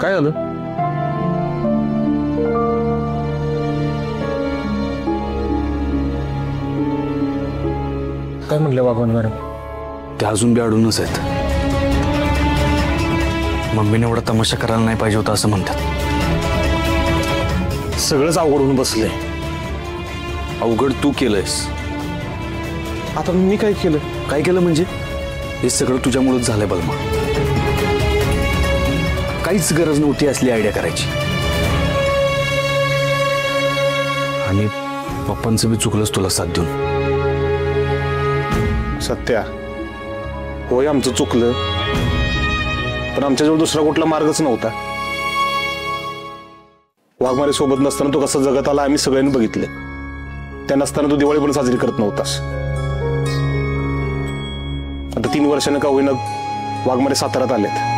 काय झालं? काय म्हणले वाघवान मॅडम? ते अजून बी अडूनच आहेत. मम्मीने एवढा तमाशा करायला नाही पाहिजे होता असं म्हणतात. सगळंच अवघड होऊन बसलंय. अवघड तू केलंयस. आता मी काय केलं? काय केलं म्हणजे? हे सगळं तुझ्यामुळेच झालंय बलमा. काहीच गरज नव्हती असली आयडिया करायची. आणि पप्पांचं बी चुकलंच तुला साथ देऊन. सत्या, होय आमचं चुकलं, पण आमच्याजवळ दुसरा कुठला मार्गच नव्हता. वाघमारे सोबत नसताना तो कसा जगत आला आम्ही सगळ्यांनी बघितलं. त्या नसताना तो दिवाळी पण साजरी करत नव्हतास. आता 3 वर्षानं का होईना वाघमारे साताऱ्यात आलेत.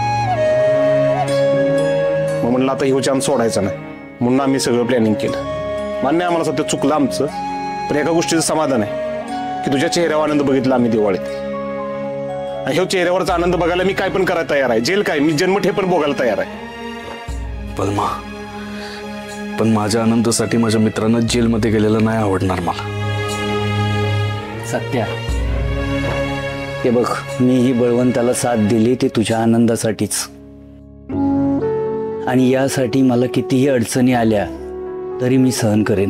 मग म्हणलं आता ही चान्स सोडायचा नाही, म्हणून आम्ही सगळं प्लॅनिंग केलं. मान्य आम्हाला सध्या चुकलं आमचं, पण एका गोष्टीचं समाधान आहे की तुझ्या चेहऱ्यावर आनंद बघितला आम्ही दिवाळीत. आणि ह्यो चेहऱ्यावरचा आनंद बघायला मी काय पण करायला तयार आहे. जेल काय, मी जन्मठेप पण भोगायला तयार आहे. बलमा, पण माझ्या आनंदासाठी माझ्या मित्रांना जेलमध्ये गेलेलं नाही आवडणार मला. सत्या, हे बघ, मी ही बळवंताला साथ दिली ते तुझ्या आनंदासाठीच. आणि यासाठी मला कितीही अडचणी आल्या तरी मी सहन करेन.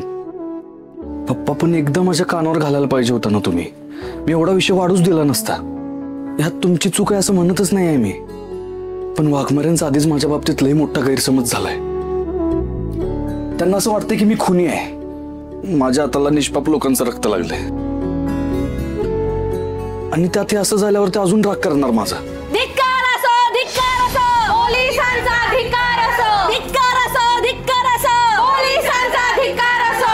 पप्पा, पण एकदा माझ्या कानावर घालायला पाहिजे होता ना तुम्ही. मी एवढा विषय वाढूच दिला नसता. ह्यात तुमची चूक आहे असं म्हणतच नाही आहे मी, पण वाघमाऱ्यांचा आधीच माझ्या बाबतीत लई मोठा गैरसमज झालाय. त्यांना असं वाटतंय की मी खुनी आहे. माझ्या हाताला निष्पाप लोकांचं रक्त लागलंय. आणि त्यात हे असं झाल्यावर ते अजून राग करणार माझा. धिक्कार असो, धिक्कार असो, पोलिसांचा धिक्कार असो, धिक्कार असो, धिक्कार असो, पोलिसांचा धिक्कार असो.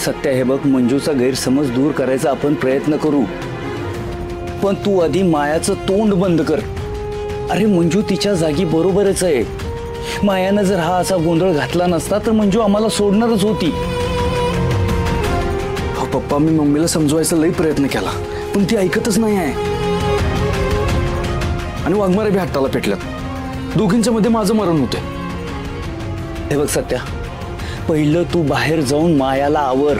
सत्या, हे बघ, मंजूचा गैरसमज दूर करायचा आपण प्रयत्न करू, पण तू आधी मायाचं तोंड बंद कर. अरे मंजू तिच्या जागी बरोबरच आहे. मायानं जर हा असा गोंधळ घातला नसता तर मंजू आम्हाला सोडणारच होती. हो पप्पा, मी मम्मीला समजवायचा लई प्रयत्न केला, पण ती ऐकतच नाही आहे. आणि वाघमारे बी हट्टाला पेटल्यात. दोघींच्या मध्ये माझं मरण होते. हे बघ सत्या, पहिलं तू बाहेर जाऊन मायाला आवर.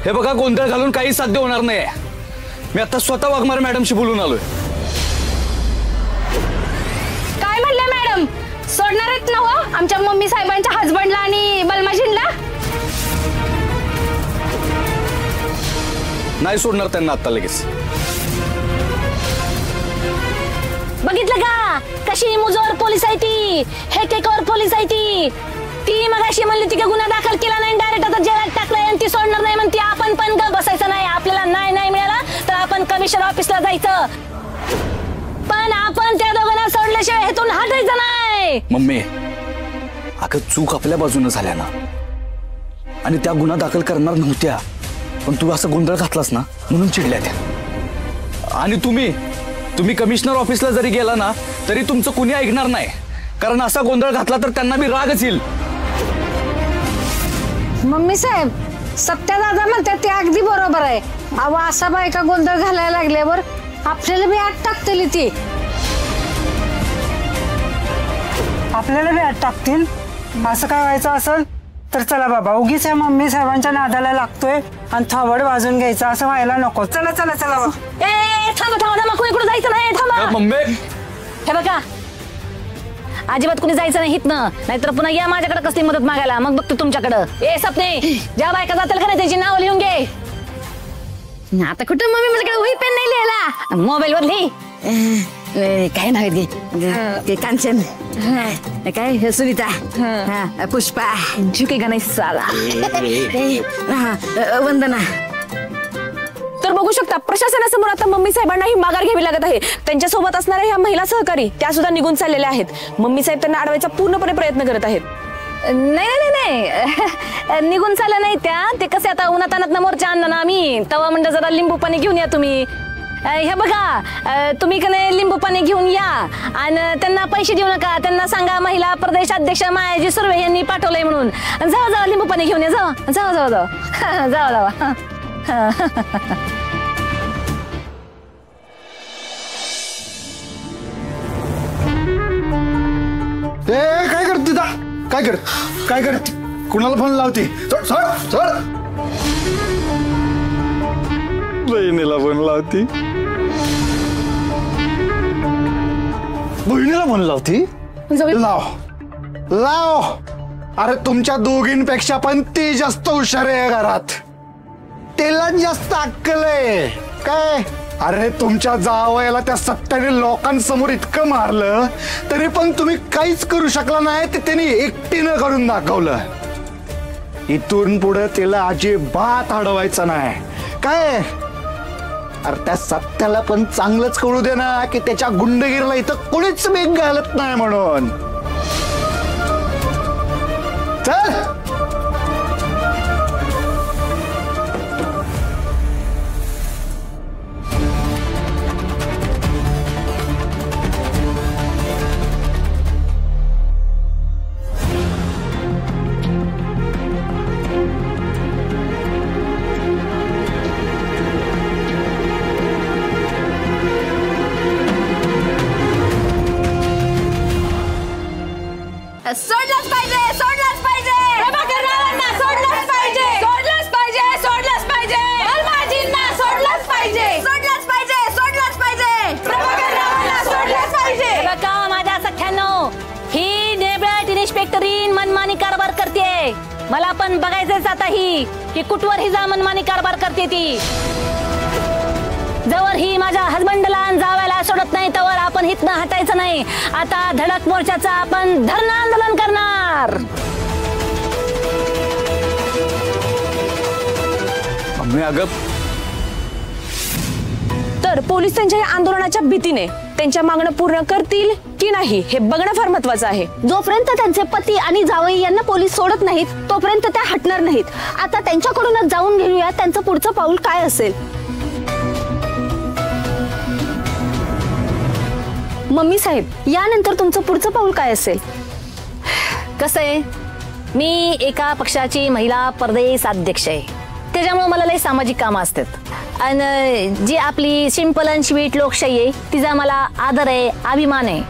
हे बघा, गोंधळ घालून काही साध्य होणार नाही. मी आता स्वतः वाघमारे मॅडमशी बोलून आलोय. काय म्हणले मॅडम? सोडणार आहेत ना हो आमच्या मम्मी साहेबांच्या हजबंडला आणि बलमाजींना? नाही सोडणार त्यांना आता लगेच. बघितलं का कशी मुजोर पोलीस आहे ती, हेकेकर पोलीस आहे ती. ती मगाशी म्हणली ती का गुन्हा दाखल केला नाही, डायरेक्ट आता जेलात टाकलंय आणि ती सोडणार नाही म्हणती. आपण पण बसायचं नाही. आपल्याला नाही मिळाला तर आपण कमिशनर ऑफिसला जायचं, पण आपण त्या दोघांना सोडल्याशिवाय हेतून हटायचं नाही. मम्मी, अगं चूक आपल्या बाजूने झाल्या ना, आणि त्या गुन्हा दाखल करणार नव्हत्या, पण तू असा गोंधळ घातलास ना म्हणून चिडल्या त्या. आणि तुम्ही कमिशनर ऑफिसला जरी गेला ना तरी तुमचं कुणी ऐकणार नाही, कारण असा गोंधळ घातला तर त्यांना बी रागच येईल. मम्मी साहेब, सत्या दादा म्हणतात ते अगदी बरोबर आहे. अहो, असा बायका गोंधळ घालायला लागल्यावर आपल्याला बी आत टाकतील. ती आपल्याला बी आत टाकतील. असं काय व्हायचं असेल तर चला बाबा, उगीच या मम्मी साहेबांच्या नादाला लागतोय आणि थोबड वाजून घ्यायचं असं व्हायला नको. चला चला चला. थांबा, कुणीकडे जायचं नाही. थांबा मम्मी, हे बघा, अजिबात कुणी जायचं नाही हितनं, नाहीतर पुन्हा या माझ्याकडे कसली मदत मागायला. मग बघतो तुमच्याकडं. ए सपने, ज्या बायका जातील का नाही त्याची नाव लिहून घे. आता कुठं मम्मी माझ्याकडे वही पेन नाही लिहायला, मोबाईल वर लिही. काय नाव घे, कांचन, काय सुनीता, पुष्पा, झुके गणेश साला, वंदना. तर बघू शकता प्रशासनासमोर आता मम्मी साहेबांना ही माघार घ्यावी लागत आहे. त्यांच्यासोबत असणाऱ्या ह्या महिला सहकारी त्या सुद्धा निघून चाललेल्या आहेत. मम्मी साहेब त्यांना अडवायचा पूर्णपणे प्रयत्न करत आहेत. नाही नाही नाही निघून चाललं नाही त्या. ते कसे आता उन्हातानात मोर्चा आणलं ना आम्ही, तवा म्हणजे जरा लिंबू पाणी घेऊन या तुम्ही. हे बघा तुम्ही कने लिंबू पाणी घेऊन या आणि त्यांना पैसे देऊ नका. त्यांना सांगा महिला प्रदेश अध्यक्ष मायाजी सुर्वे यांनी पाठवलंय म्हणून. जावा जावा लिंबू पाणी घेऊन या. जावा जावा जावा जावा जावा जावा. काय करते काय करते कुणाला फोन लावते? बहिणीला फोन लावती. बहिणीला फोन लावती? लाव. अरे तुमच्या दोघींपेक्षा पण ती जास्त हुशार आहे घरात. तिला जास्त अक्कल आहे काय. अरे तुमच्या जावयाला त्या सत्याने लोकांसमोर इतकं मारलं तरी पण तुम्ही काहीच करू शकला नाही. ते त्यांनी एकटीनं करून दाखवलं. इथून पुढे तिला अजिबात अडवायचं नाही काय. अरे त्या सत्याला पण चांगलंच कळू दे ना की त्याच्या गुंडगिरीला इथं कोणीच वेग घालत नाही म्हणून. चल सोडलंच पाहिजे, सोडलंच पाहिजे. प्रभाकर रावांना सोडलंच पाहिजे, सोडलंच पाहिजे, सोडलंच पाहिजे. बलमाजींना सोडलंच पाहिजे, सोडलंच पाहिजे, सोडलंच पाहिजे. प्रभाकर रावांना सोडलंच पाहिजे. बघा माझ्या सख्यानो, ही डेब्युटी इन्स्पेक्टरीन मनमानी कारभार करते. मला पण बघायचंच आता ही की कुठवर ही जा मनमानी कारभार करते ती. जवळ ही माझ्या हजबंडला जावायला सोडत नाही तवर आपण हितनं हटायचं नाही. आता धडक मोर्चाचा आपण धरणं आंदोलन करणार. तर पोलीस त्यांच्या या आंदोलनाच्या भीतीने त्यांच्या मागणं पूर्ण करतील की नाही हे बघणं फार महत्वाचं आहे. जोपर्यंत त्यांचे पती आणि जावई यांना पोलीस सोडत नाहीत तोपर्यंत त्या हटणार नाहीत. आता त्यांच्याकडूनच जाऊन घेऊया त्यांचं पुढचं पाऊल काय असेल. मम्मी साहेब, यानंतर तुमचं पुढचं पाऊल काय असेल? कसं आहे, मी एका पक्षाची महिला प्रदेश अध्यक्ष आहे. त्याच्यामुळे मला लई सामाजिक कामं असतात आणि जी आपली सिंपल अँड स्वीट लोकशाही आहे तिचा मला आदर आहे, अभिमान आहे.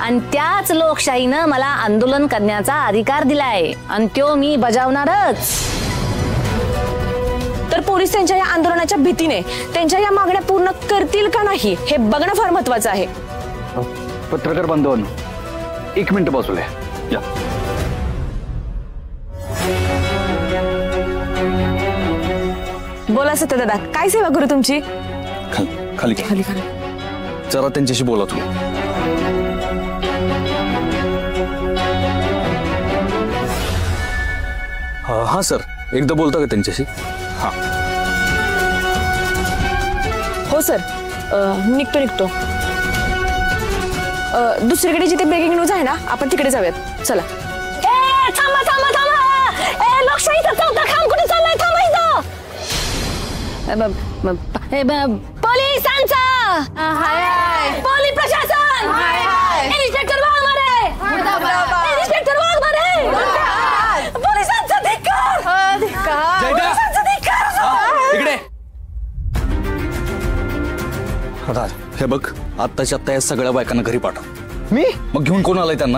आणि त्याच लोकशाहीनं मला आंदोलन करण्याचा अधिकार दिलाय आणि तो मी बजावणारच. तर पोलीस त्यांच्या या आंदोलनाच्या भीतीने त्यांच्या या मागण्या पूर्ण करतील का नाही हे बघणं फार महत्वाचं आहे. पत्रकार बांधवांनो, एक मिनिट बाजूला या. बोला सत्य दादा, काय सेवा करू तुमची? खाली खाली खाली जरा त्यांच्याशी बोला तुम्ही. हा सर, एकदा बोलता का त्यांच्याशी? हा हो सर, निघतो. दुसरीकडे जिथे ब्रेकिंग न्यूज आहे ना आपण तिकडे जाऊयात. चला. थांबा थांबा थांबा. लोकशाहीचा चौथा खांब कुठे चाललाय? थांबा इथं. पोलिसांचा पोलीस प्रशासन, इन्स्पेक्टर वाघमारे, इन्स्पेक्टर वाघमारे, पोलिसांचा धिक्कार, पोलिसांचा धिक्कार. इकडे हे बघ, आत्ताच्या आत्ता या सगळ्या बायकांना घरी पाठव. मी मग घेऊन कोण आलाय त्यांना?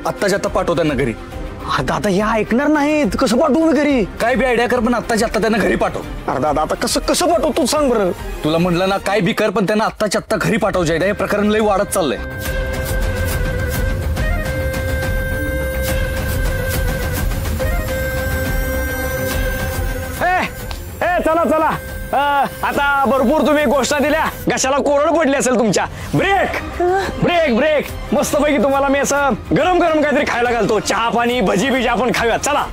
आत्ताच्या आत्ता पाठव त्यांना घरी. दादा हे ऐकणार नाहीत, कसं पाठवू मी घरी? काय बी आयडिया कर पण आत्ताच्या आत्ता त्यांना घरी पाठव. अरे दादा आता कसं कसं पाठवू तू सांग बरं. तुला म्हटलं ना काय बी कर पण त्यांना आत्ताच्या आत्ता घरी पाठव. जायदा हे प्रकरण लई वाढत चाललंय. चला चला, आता भरपूर तुम्ही गोष्टी दिल्या, घशाला कोरड पडली असेल तुमच्या. Break break break. मस्तपैकी तुम्हाला मी असं गरम गरम काहीतरी खायला घालतो. चहा पाणी भजी बिजी आपण खाऊया. चला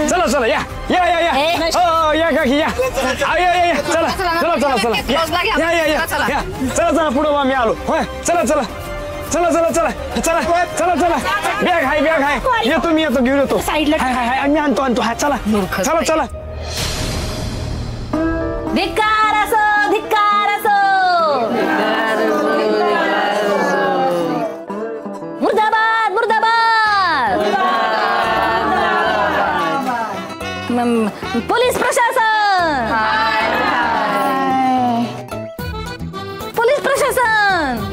चला चला, या या या या या काकी या या. चला चला चला चला या या या या. चला चला पुढे मी आलो. होय चला चला चला चला चला चला चला चला बॅग हाय येतो मी येतो घेऊन येतो हाय मी आणतो हा चला चला चला धिक्कार असो धिक्कार असो मुर्दाबाद मुर्दाबाद पोलीस प्रशासन पोलीस प्रशासन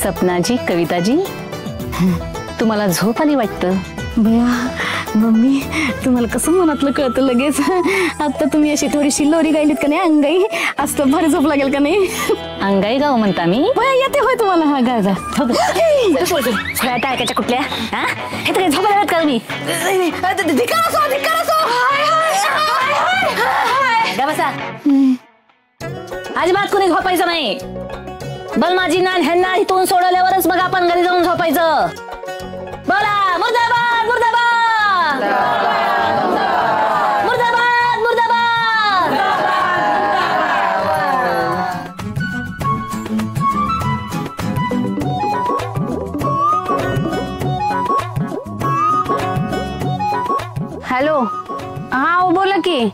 सपनाजी कविताजी तुम्हाला झोप आली वाटतं बया मम्मी तुम्हाला कसं मनातलं कळतं लगेच आता तुम्ही अशी थोडीशी लोरी गायलीत का नाही अंगाई असतं भारी झोप लागेल का नाही अंगाई गाव म्हणता मी बया येते होय तुम्हाला हा गाजा सगळ्या टाळक्याच्या कुठल्या हा हे तर काही झोपायला का मी बसा अजिबात कोणी झोपायचं नाही बलमाजींना ह्यांना इथून सोडवल्यावरच मग आपण घरी जाऊन झोपायचं बोला मुर्दाबाद मुर्दाबाद मुर्दाबाद मुर्दाबाद हॅलो हा बोला की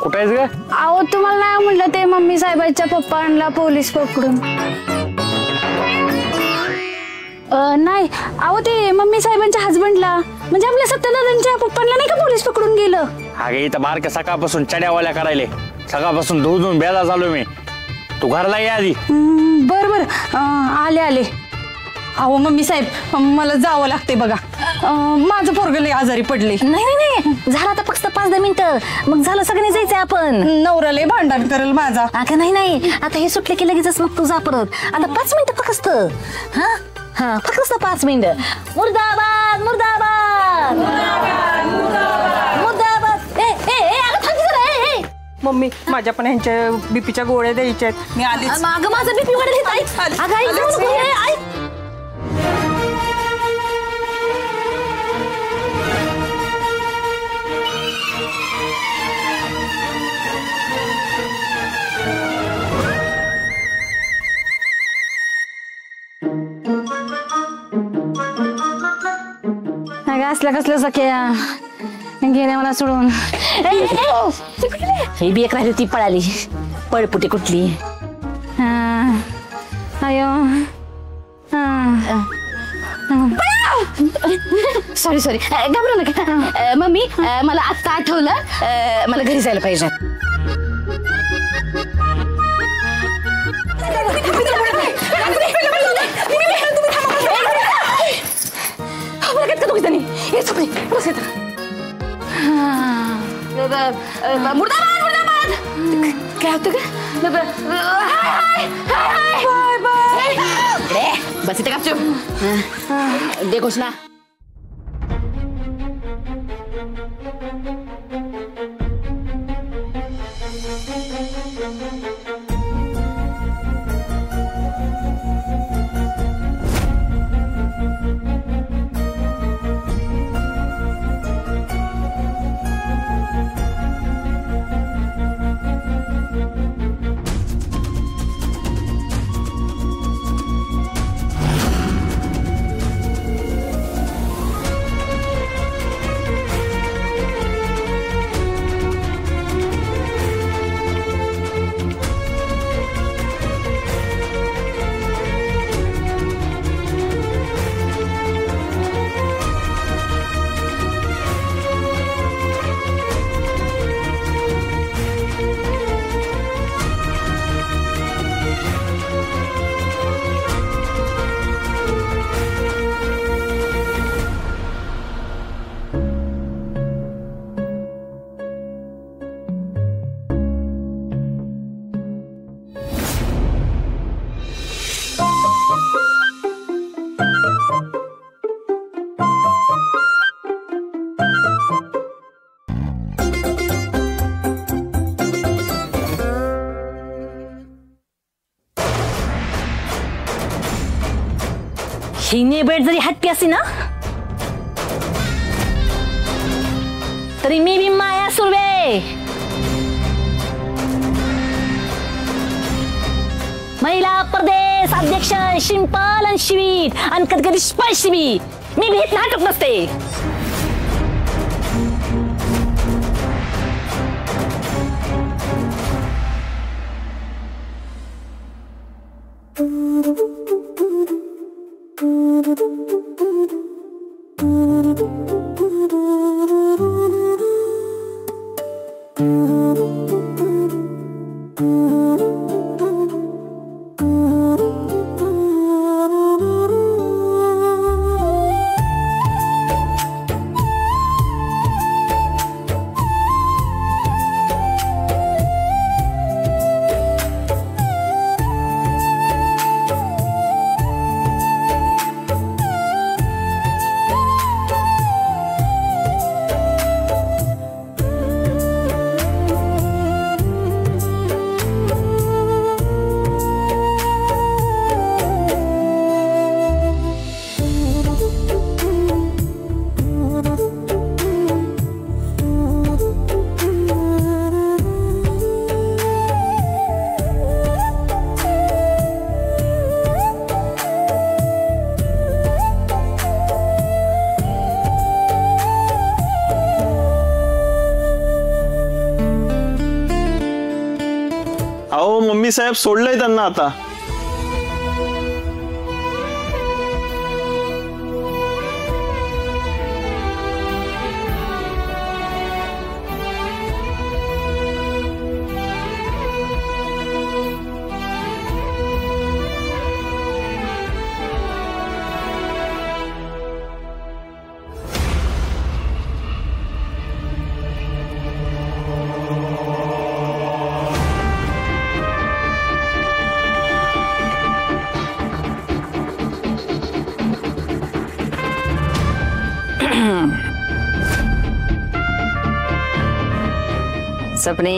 कुठे आहेस ग अहो तुम्हाला नाही म्हटलं ते मम्मी साहेबांच्या पप्पांना पोलीस पकडून नाही अहो ते मम्मी साहेबांच्या हजबंडला म्हणजे आपल्या सत्यदादांच्या पप्पांना नाही का पोलीस पकडून गेलं अगे इथं बारक्या सकाळपासून चड्यावाल्या करायले सकाळपासून धुवून बेला झालो मी तू घरला ये आधी बर बर आले आले अहो मम्मी साहेब मला जावं लागते बघा माझं पोरगं लय आजारी पडले नाही नाही नाही झालं आता फक्त 5-10 मिनिटं मग झालं सगळे जायचंय आपण नवरा लय भांडण करेल माझा अगं नाही नाही आता हे सुटले की लगेचच मग तू जा परत आता 5 मिनिटं फक्त हा हा फक्त 5 मिनिटं मुर्दाबाद मुर्दाबाद मुर्दाबाद ए ए ए अगं थांब जरा ए ए मम्मी माझ्या पण ह्यांच्या बीपीच्या गोळ्या द्यायच्या आहेत मी आलीच अगं माझं बीपी वाढेल अगं आई जाऊ नको ए, आई असल्या कसल्या सख्या गेल्या मला सोडून ही बी एक राहिली ती पळाली पळपुटी कुठली अयो सॉरी सॉरी घाबरू नका मम्मी मला आत्ता आठवलं मला घरी जायला पाहिजे मुर्दाबाद मुर्दाबाद काय होतं का बस इथे कापचो दे घोषणा हिने बेट जरी हट्टी असती ना तरी मी बी माया सुरवे महिला प्रदेश अध्यक्ष शिंपल आणि शिवीट आणि कधी कधी स्पर्श बी मी भीत नाटक नसते. अहो मम्मी साहेब सोडलंय त्यांना आता. सपने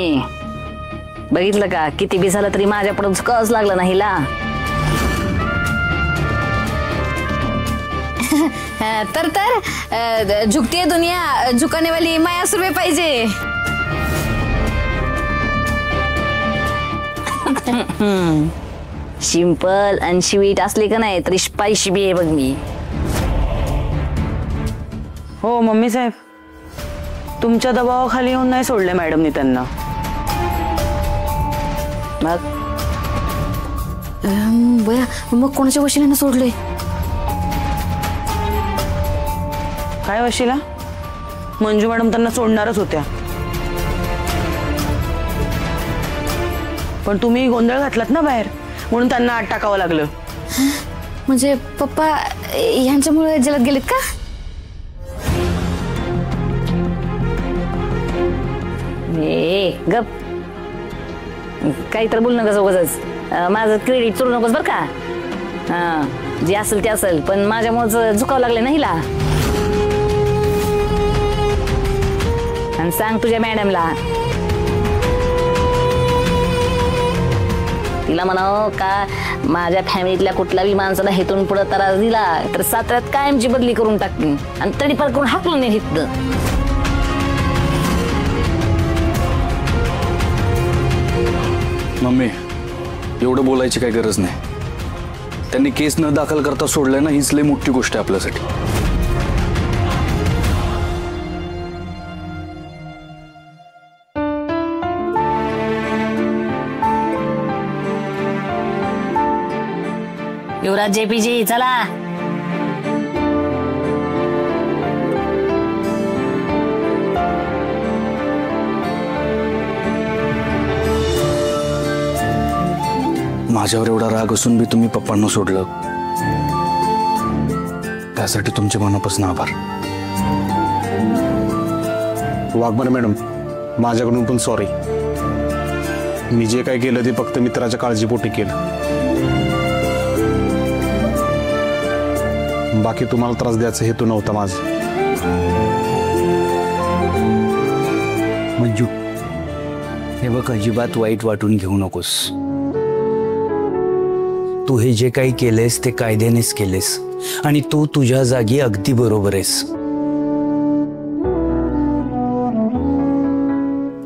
बघितलं का किती बी झालं तरी माझ्याकडून कळच लागलं नाही हिला. तर झुकती दुनिया झुकाने वाली माया सुरवे पाहिजे. सिंपल आणि स्वीट असली का नाही तरी स्पायसी बी आहे बघ मी. हो मम्मी साहेब, तुमच्या दबावाखाली येऊन नाही सोडले मॅडमनी त्यांना. बया मग कोणाच्या वशिल्यानं सोडले? काय वशिला? मंजू मॅडम त्यांना सोडणारच होत्या, पण तुम्ही गोंधळ घातलात ना बाहेर, म्हणून त्यांना आत टाकावं लागलं. म्हणजे पप्पा यांच्यामुळे जलद गेलेत का? गप काही तर बोल नकोस उगाच. माझं क्रेडिट चोरू नकोस बर का. हा जे असेल ते असेल, पण माझ्यामुळे झुकावं लागलं ना हिला. आणि सांग तुझ्या मॅडमला, तिला म्हणावं का माझ्या फॅमिलीतल्या कुठल्याही माणसाला हेतून पुढे त्रास दिला तर साताऱ्यात कायमची बदली करून टाकते आणि तडी पार करून हाकलून नाही हितनं. मम्मी एवढं बोलायची काही गरज नाही. त्यांनी केस न दाखल करता सोडलंय ना, हीच लई मोठी गोष्ट आहे आपल्यासाठी. युवराज जेपीजी चला. माझ्यावर एवढा राग असून बी तुम्ही पप्पांना सोडलं, त्यासाठी तुमचे मनापासून आभार. वाघमारे मॅडम, माझ्याकडून पण सॉरी. मी जे काय केलं ते फक्त मित्राच्या काळजीपोटी केलं. बाकी तुम्हाला त्रास द्यायचा हेतू नव्हता माझा. मंजू हे बघ, अजिबात वाईट वाटून घेऊ नकोस. तू हे जे काही केलेस ते कायद्यानेच केलेस आणि तू तुझ्या जागी अगदी बरोबर आहेस.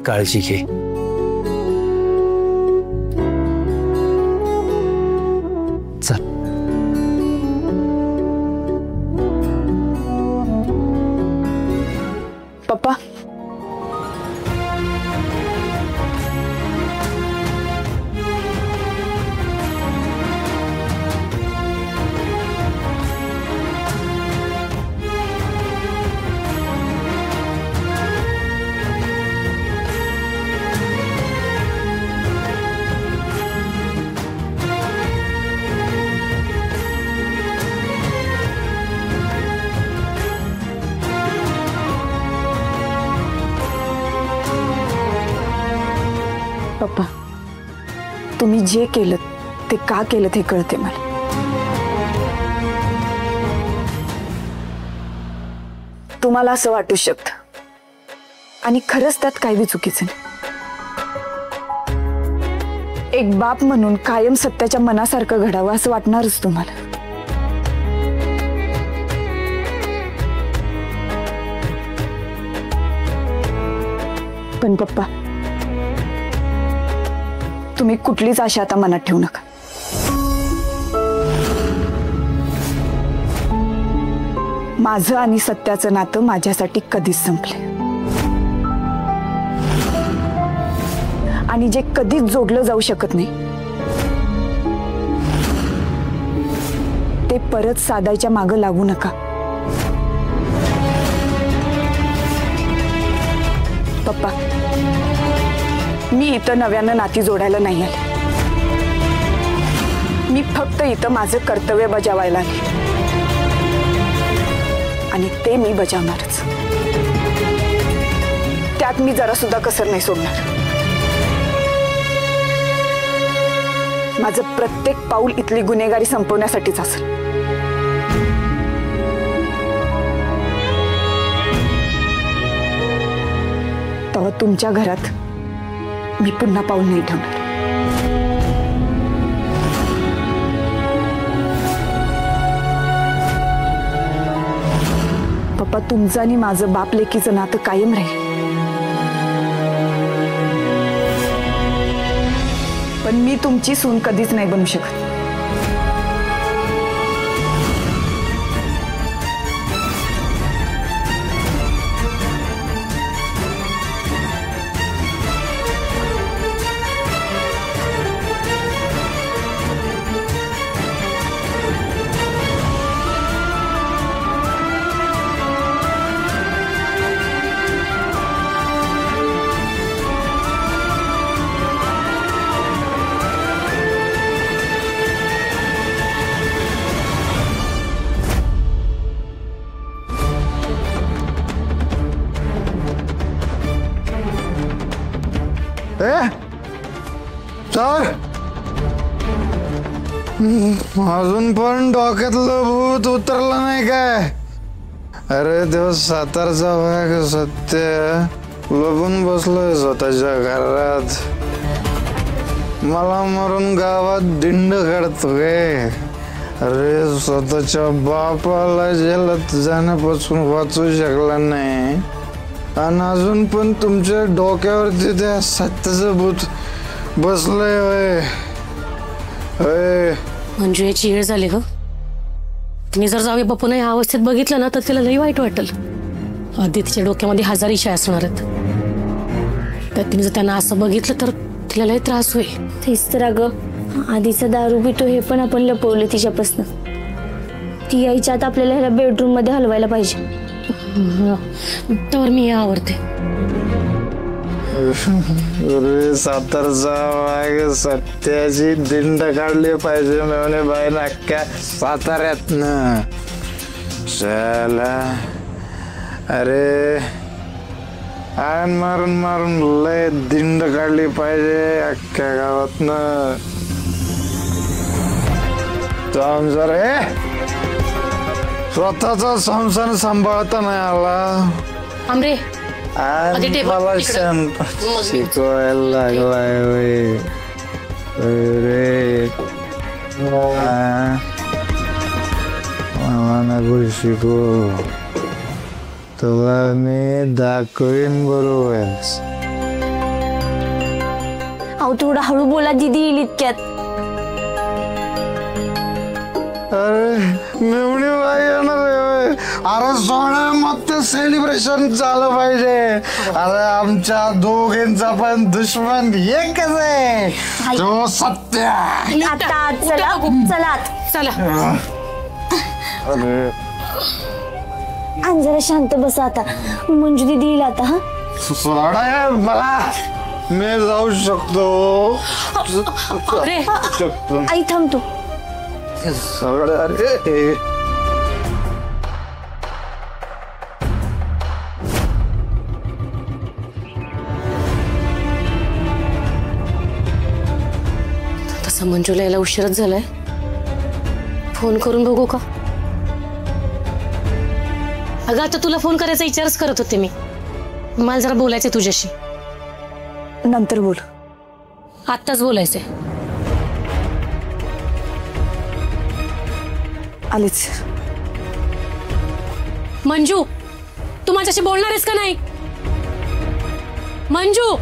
काळजी घे. पप्पा पप्पा तुम्ही जे केलं ते का केलं हे कळते मला. तुम्हाला असं वाटू शकतं आणि खरंच त्यात काही चुकीचं नाही. एक बाप म्हणून कायम सत्याच्या मनासारखं घडावं असं वाटणारच तुम्हाला. पण पप्पा तुम्ही कुठलीच आशा आता मनात ठेवू नका. माझं आणि सत्याचं नातं माझ्यासाठी कधीच संपले आणि जे कधीच जोडलं जाऊ शकत नाही ते परत साधायच्या मागं लागू नका. पप्पा मी इथं नव्यानं नाती जोडायला नाही आले. मी फक्त इथं माझं कर्तव्य बजावायला आले आणि ते मी बजावणारच. त्यात मी जरा सुद्धा कसर नाही सोडणार. माझं प्रत्येक पाऊल इथली गुन्हेगारी संपवण्यासाठीच असेल. तेव्हा तुमच्या घरात मी पुन्हा पाऊल नाही ठेवणार. पप्पा तुमचं आणि माझं बाप लेकीचं नातं कायम राहील. पण मी तुमची सून कधीच नाही बनू शकत. सर अजून पण डोक्यातलं भूत उतरलं नाही काय? अरे देव सातारचा भाग सत्य लपून बसलोय स्वतःच्या घरात. मला मारून गावात दिंड काढतोय. अरे स्वतःच्या बापाला जेलात जाण्यापासून वाचू शकला नाही आणि अजून पण तुमच्या डोक्यावरती त्या सत्याचं भूत बसलंय. होय मंजू याची येळ झाली ग. तिने जर जावे बापून या अवस्थेत बघितलं ना तर तिला लई वाईट वाटेल. आधी तिच्या डोक्यामध्ये 1000 इशा असणार आहेत. तर तिने जर त्यांना असं बघितलं तर तिला लई त्रास होईल. तेच तर अगं आधीचा दारू पितो हे पण आपण लपवलं तिच्यापासून. ती यायच्या आत आपल्याला ह्याला बेडरूम मध्ये हलवायला पाहिजे. तर मी आवडते. अरे सातारचा वाघ सत्याची दिंड काढली पाहिजे मेवणे बाई अख्ख्या साताऱ्यातनं. चला अरे आण मारून मारून लय दिंड काढली पाहिजे अख्ख्या गावातनं. संसार स्वतःचा संसार सांभाळता नाही आला. आमरे मला शांत शिकवायला लागलाय रे. मला नको शिकू. तुला मी दाखवीन बरोबर. अहो थोडं हळू बोला दीदी येईल इतक्यात. अरे मेवणी बाई येणार अरे सोडा मग ते सेलिब्रेशन झालं पाहिजे. अरे आमच्या दोघांचा पण दुश्मन एकच आहे, तो सत्य. आता चला चला चला. अरे जरा शांत बसा आता. मंजू दीदी येईल आता. हा सोडा मला, मी जाऊ शकतो. आई थांबतो. सोडा रे. तसं मंजूला यायला उशीरच झालाय. फोन करून बघू का? अगं आता तुला फोन करायचा विचारच करत होते मी. मला जरा बोलायचंय तुझ्याशी. नंतर बोल. आत्ताच बोलायचंय. आलीच. मंजू, तू माझ्याशी बोलणार आहेस का नाही? मंजू.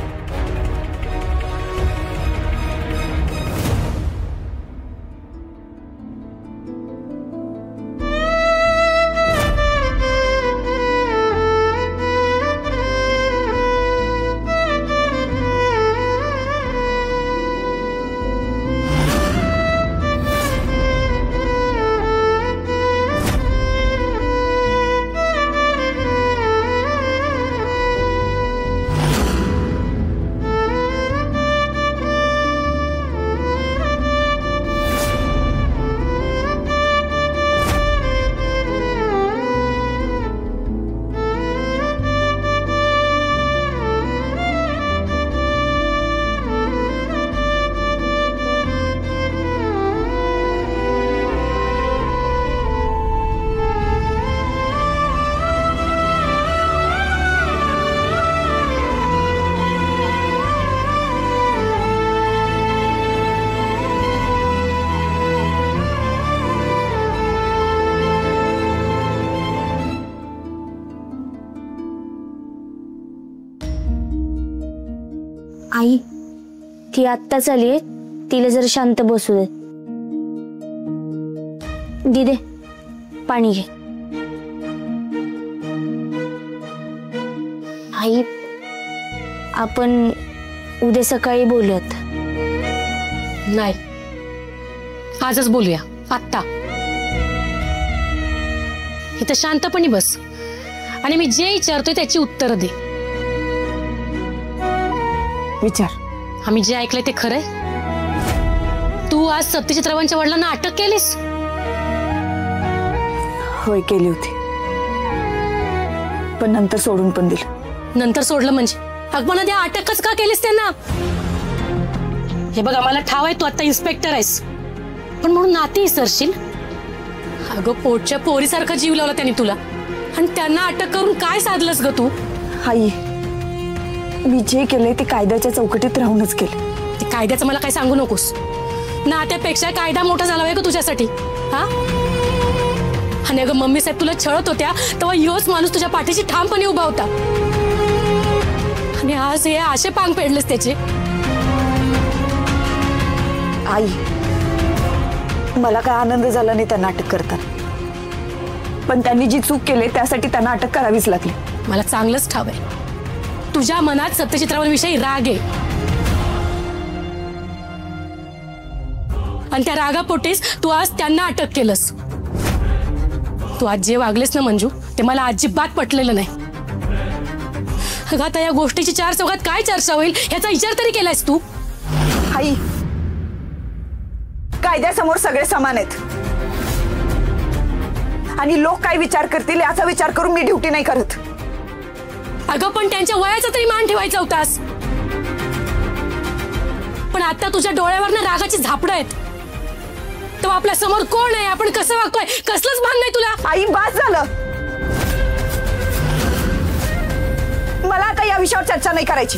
आई ती आत्ताच आलीये, तिला जरा शांत बसू दे. दीदे पाणी घे. आई आपण उद्या सकाळी बोलूयात. नाही, आजच बोलूया. आत्ता इथं शांतपणे बस आणि मी जे विचारतोय त्याची उत्तरं दे. विचार. आम्ही जे ऐकलंय ते खरंय? तू आज सत्यजितरावांच्या वडिलांना अटक केलीस? होय केली होती, पण नंतर सोडून पण दिलं. नंतर सोडलं म्हणजे? अगं त्या अटकच का केलीस त्यांना? हे बघ, आम्हाला ठाव आहे तू आता इन्स्पेक्टर आहेस, पण म्हणून नाती विसरशील? अगं पोटच्या पोरीसारखा जीव लावला त्यांनी तुला, आणि त्यांना अटक करून काय साधलंस ग तू? आई, मी जे केले ते कायद्याच्या चौकटीत राहूनच केले. ते कायद्याचं मला काय सांगू नकोस. नात्यापेक्षा कायदा मोठा झाला का तुझ्यासाठी? हा? आणि अगं मम्मी साहेब तुला छळत होत्या तेव्हा योच माणूस तुझ्या पाठीशी ठामपणे उभा होता, आणि आज हे असे पांग पेडलेस त्याचे. आई, मला काय आनंद झाला नाही त्यांना अटक करताना, पण त्यांनी जी चूक केली त्यासाठी त्यांना अटक करावीच लागली. मला चांगलंच ठाव आहे तुझ्या मनात सत्यजितरावांविषयी राग आहे, आणि त्या रागापोटीच तू आज त्यांना अटक केलंस. तू आज जे वागलेस ना मंजू, ते मला अजिबात पटलेलं नाही. अगं आता या गोष्टीची चार चौघात काय चर्चा होईल याचा विचार तरी केलायस तू? आई, कायद्यासमोर सगळे समान आहेत, आणि लोक काय विचार करतील याचा विचार करून मी ड्युटी नाही करत. अगं पण त्यांच्या वयाचा तरी मान ठेवायचा होतास. पण आता तुझ्या डोळ्यावर ना रागाची झापडं आहेत. तो आपल्या समोर कोण आहे, आपण कसं वागतोय, कसलंच भान नाही तुला. आई, बास झालं. मला आता या विषयावर चर्चा नाही करायची.